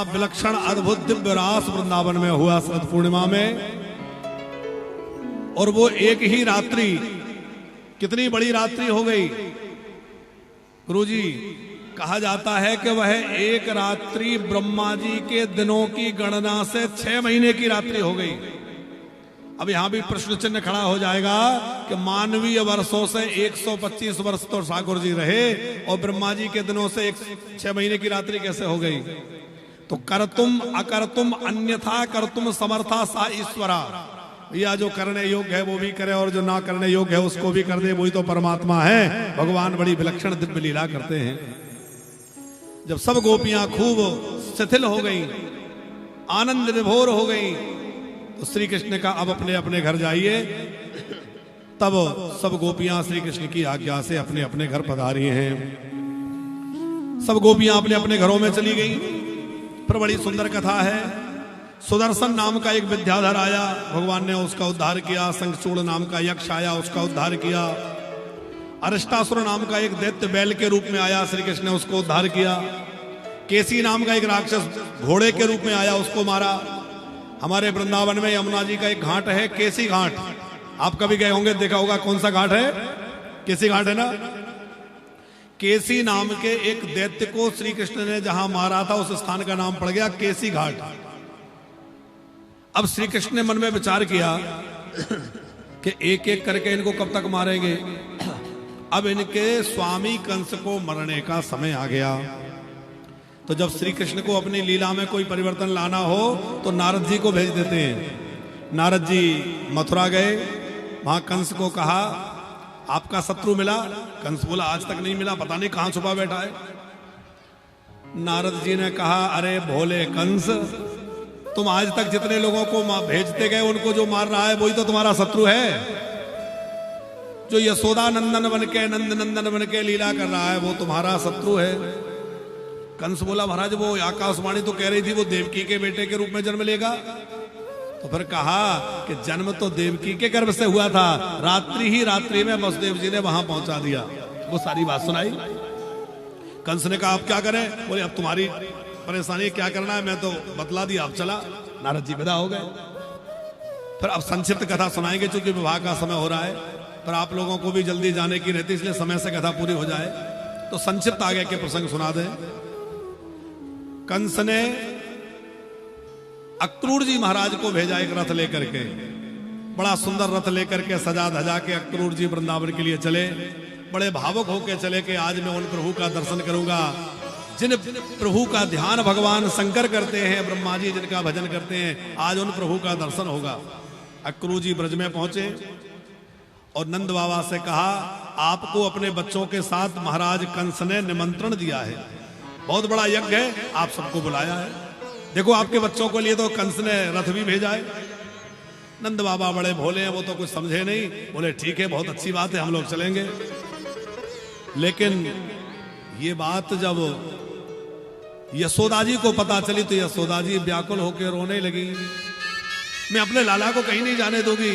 बड़ा विलक्षण अद्भुत दिव्य रास वृंदावन में हुआ शरद पूर्णिमा में। और वो एक ही रात्रि, कितनी बड़ी रात्रि हो गई गुरुजी। कहा जाता है कि वह एक रात्रि ब्रह्मा जी के दिनों की गणना से 6 महीने की रात्रि हो गई। अब यहां भी प्रश्न चिन्ह खड़ा हो जाएगा कि मानवीय वर्षों से 125 वर्ष तो ठाकुर जी रहे और ब्रह्मा जी के दिनों से 6 महीने की रात्रि कैसे हो गई। तो करतुम अकर्तुम अन्यथा करतुम समर्था सा ईश्वरा। या जो करने योग्य है वो भी करे और जो ना करने योग्य है उसको भी कर दे, वही तो परमात्मा है। भगवान बड़ी विलक्षण दिव्य लीला करते हैं। जब सब गोपियां खूब शिथिल हो गई, आनंद विभोर हो गई, तो श्री कृष्ण का अब अपने अपने घर जाइए। तब सब गोपियां श्री कृष्ण की आज्ञा से अपने अपने घर पधारी हैं। सब गोपियां अपने अपने घरों में चली गई। पर बड़ी सुंदर कथा है। सुदर्शन नाम का एक विद्याधर आया, भगवान ने उसका उद्धार किया। शंखचूड़ नाम का यक्ष आया, उसका उद्धार किया। अरिष्टासुर नाम का एक दैत्य बैल के रूप में आया, श्री कृष्ण ने उसको उद्धार किया। केसी नाम का एक राक्षस घोड़े के रूप में आया, उसको मारा। हमारे वृंदावन में यमुना जी का एक घाट है, केसी घाट। आप कभी गए होंगे, देखा होगा। कौन सा घाट है? केसी घाट है ना। केसी नाम के एक दैत्य को श्री कृष्ण ने जहां मारा था, उस स्थान का नाम पड़ गया केसी घाट। अब श्री कृष्ण ने मन में विचार किया कि एक एक करके इनको कब तक मारेंगे। अब इनके स्वामी कंस को मरने का समय आ गया। तो जब श्री कृष्ण को अपनी लीला में कोई परिवर्तन लाना हो तो नारद जी को भेज देते हैं। नारद जी मथुरा गए, वहां कंस को कहा आपका शत्रु मिला। कंस बोला आज तक नहीं मिला, पता नहीं कहां छुपा बैठा है। नारद जी ने कहा अरे भोले कंस, तुम आज तक जितने लोगों को भेजते गए उनको जो मार रहा है वही तो तुम्हारा शत्रु है। जो यशोदा नंदन बन के नंद नंदन बन के लीला कर रहा है वो तुम्हारा शत्रु है। कंस बोला महाराज वो आकाशवाणी तो कह रही थी वो देवकी के बेटे के रूप में जन्म लेगा। तो फिर कहा कि जन्म तो देवकी के गर्भ से हुआ था, रात्रि ही रात्रि में वसुदेव जी ने वहां पहुंचा दिया। वो सारी बात सुनाई। कंस ने कहा आप क्या करें? बोले अब तुम्हारी परेशानी क्या करना है, मैं तो बतला दिया, अब चला। नारद जी विदा हो गए। फिर अब संक्षिप्त कथा सुनाएंगे, चूंकि विवाह का समय हो रहा है, पर आप लोगों को भी जल्दी जाने की रहती, इसलिए समय से कथा पूरी हो जाए। तो संक्षिप्त आगे के प्रसंग सुना दें। कंस ने अक्रूर जी महाराज को भेजा एक रथ लेकर के। बड़ा सुंदर रथ लेकर के सजा धजा के अक्रूर जी वृंदावन के लिए चले। बड़े भावुक होकर चले कि आज मैं उन प्रभु का दर्शन करूंगा जिन प्रभु का ध्यान भगवान शंकर करते हैं, ब्रह्मा जी जिनका भजन करते हैं, आज उन प्रभु का दर्शन होगा। अक्रूर जी ब्रज में पहुंचे और नंद बाबा से कहा आपको अपने बच्चों के साथ महाराज कंस ने निमंत्रण दिया है, बहुत बड़ा यज्ञ है, आप सबको बुलाया है। देखो आपके बच्चों के लिए तो कंस ने रथ भी भेजा है। नंद बाबा बड़े भोले हैं, वो तो कुछ समझे नहीं। बोले ठीक है, बहुत अच्छी बात है, हम लोग चलेंगे। लेकिन ये बात जब यशोदा जी को पता चली तो यशोदा जी व्याकुल होकर रोने लगी। मैं अपने लाला को कहीं नहीं जाने दूंगी,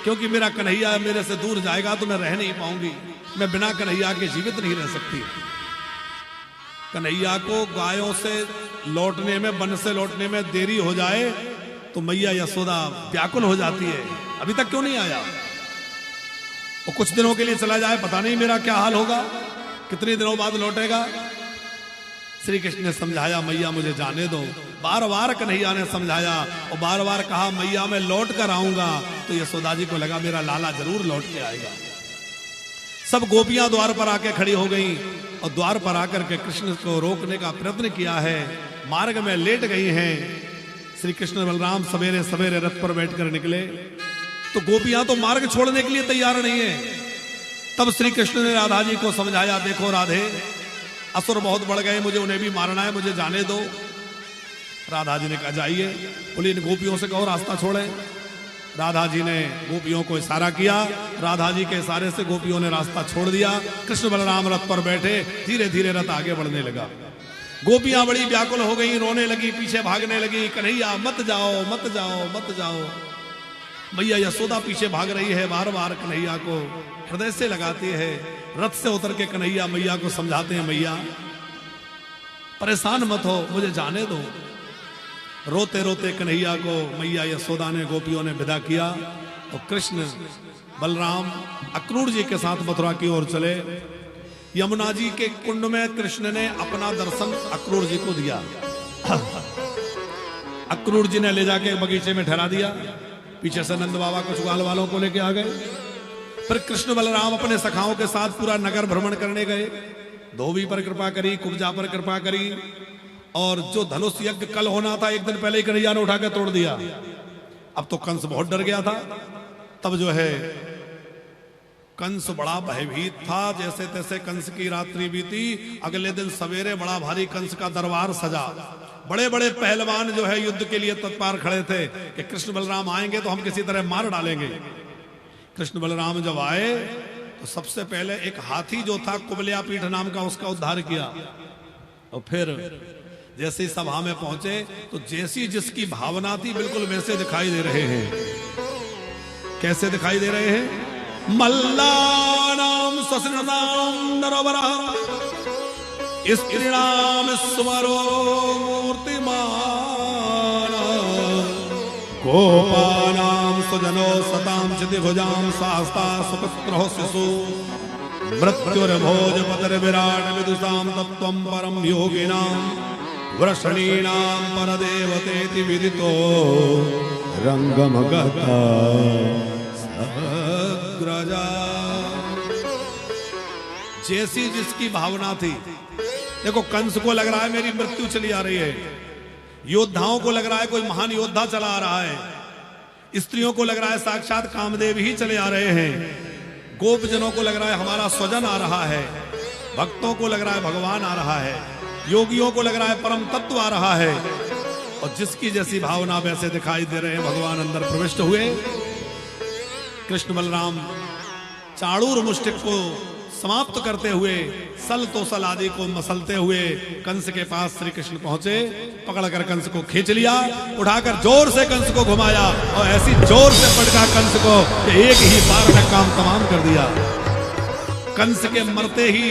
क्योंकि मेरा कन्हैया मेरे से दूर जाएगा तो मैं रह नहीं पाऊंगी। मैं बिना कन्हैया के जीवित नहीं रह सकती। कन्हैया को गायों से लौटने में, वन से लौटने में देरी हो जाए तो मैया यशोदा व्याकुल हो जाती है, अभी तक क्यों नहीं आया। वो कुछ दिनों के लिए चला जाए, पता नहीं मेरा क्या हाल होगा, कितने दिनों बाद लौटेगा। श्री कृष्ण ने समझाया मैया मुझे जाने दो। बार बार कन्हैया ने समझाया और बार बार कहा मैया मैं लौट कर आऊंगा। तो यशोदा जी को लगा मेरा लाला जरूर लौट के आएगा। सब गोपियां द्वार पर आके खड़ी हो गई और द्वार पर आकर के कृष्ण को रोकने का प्रयत्न किया है। मार्ग में लेट गई हैं। श्री कृष्ण बलराम सवेरे सवेरे रथ पर बैठकर निकले तो गोपियां तो मार्ग छोड़ने के लिए तैयार नहीं है। तब श्री कृष्ण ने राधा जी को समझाया देखो राधे, असुर बहुत बढ़ गए, मुझे उन्हें भी मारना है, मुझे जाने दो। राधा जी ने कहा जाइए। बोले इन गोपियों से कहो रास्ता छोड़े। राधा जी ने गोपियों को इशारा किया। राधा जी के इशारे से गोपियों ने रास्ता छोड़ दिया। कृष्ण बलराम रथ पर बैठे, धीरे धीरे रथ आगे बढ़ने लगा। गोपियां बड़ी व्याकुल हो गई, रोने लगी, पीछे भागने लगी। कन्हैया मत जाओ मत जाओ मत जाओ। मैया यशोदा पीछे भाग रही है, बार बार कन्हैया को हृदय से लगाती है। रथ से उतर के कन्हैया मैया को समझाते हैं मैया परेशान मत हो, मुझे जाने दो। रोते रोते कन्हैया को मैया यशोदा ने, गोपियों ने विदा किया और कृष्ण बलराम अक्रूर जी के साथ मथुरा की ओर चले। यमुना जी के कुंड में कृष्ण ने अपना दर्शन अक्रूर जी को दिया। अक्रूर जी ने ले जाके बगीचे में ठहरा दिया। पीछे से नंद बाबा कुछ ग्वाल वालों को लेके आ गए। फिर कृष्ण बलराम अपने सखाओं के साथ पूरा नगर भ्रमण करने गए। धोबी पर कृपा करी, कुब्जा पर कृपा करी, और जो धनुष यज्ञ कल होना था एक दिन पहले ही कन्हैया ने उठा के तोड़ दिया। अब तो कंस बहुत डर गया था। तब जो है कंस बड़ा भयभीत था। जैसे तैसे कंस की रात्रि बीती। अगले दिन सवेरे बड़ा भारी कंस का दरबार सजा। बड़े बड़े पहलवान जो है युद्ध के लिए तत्पर खड़े थे कि कृष्ण बलराम आएंगे तो हम किसी तरह मार डालेंगे। कृष्ण बलराम जब आए तो सबसे पहले एक हाथी जो था कुबलिया पीठ नाम का, उसका उद्धार किया। और फिर जैसे सभा में पहुंचे तो जैसी जिसकी भावना थी बिल्कुल वैसे दिखाई दे रहे हैं। कैसे दिखाई दे रहे हैं? मल्लानाम सस्रनाम नरवरा स्त्रीणाम स्मरो मूर्तिमान गोपानाम सुजनो सताम चितिभुजाम शास्ता सुपुत्रो शिशु मृत्युर्भोज पतर विराट विदुषाम तत्वं परम योगिनाम वृषणीनाम परदेवतेति विदितो रंगमगता सग्रजा। जैसी जिसकी भावना थी। देखो कंस को लग रहा है मेरी मृत्यु चली आ रही है। योद्धाओं को लग रहा है कोई महान योद्धा चला आ रहा है। स्त्रियों को लग रहा है साक्षात कामदेव ही चले आ रहे हैं। गोपजनों को लग रहा है हमारा स्वजन आ रहा है। भक्तों को लग रहा है भगवान आ रहा है। योगियों को लग रहा है परम तत्व आ रहा है। और जिसकी जैसी भावना वैसे दिखाई दे रहे हैं। भगवान अंदर प्रविष्ट हुए। कृष्ण बलराम चाणूर मुष्टिक को समाप्त करते हुए, सल तो सल आदि को मसलते हुए कंस के पास श्री कृष्ण पहुंचे। पकड़कर कंस को खींच लिया, उठाकर जोर से कंस को घुमाया और ऐसी जोर से पटका कंस को कि एक ही बार में काम तमाम कर दिया। कंस के मरते ही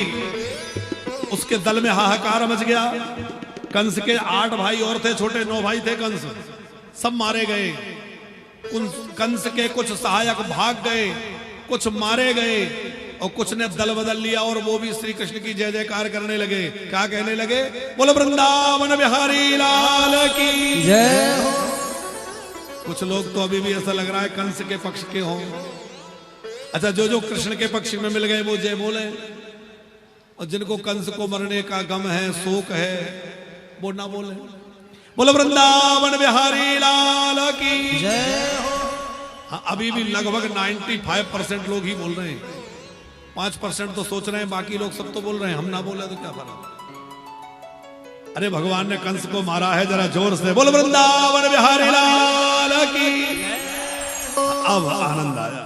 उसके दल में हाहाकार मच गया। कंस के 8 भाई और थे, छोटे 9 भाई थे कंस, सब मारे गए। कंस के कुछ सहायक भाग गए, कुछ मारे गए और कुछ ने दल बदल लिया और वो भी श्री कृष्ण की जय जयकार करने लगे। क्या कहने लगे? बोलो वृंदावन बिहारी लाल की जय हो। कुछ लोग तो अभी भी ऐसा लग रहा है कंस के पक्ष के हों। अच्छा, जो जो कृष्ण के पक्ष में मिल गए वो जय बोले, और जिनको कंस को मरने का गम है, शोक है, वो ना बोले। बोलो वृंदावन बिहारी लाल की जय हो। हाँ, अभी भी लगभग 95% लोग ही बोल रहे हैं। 5% तो सोच रहे हैं, बाकी लोग सब तो बोल रहे हैं। हम ना बोले तो क्या फर्क? अरे भगवान ने कंस को मारा है, जरा जोर से बोलो वृंदावन बिहारी लाल की। अब आनंद आया।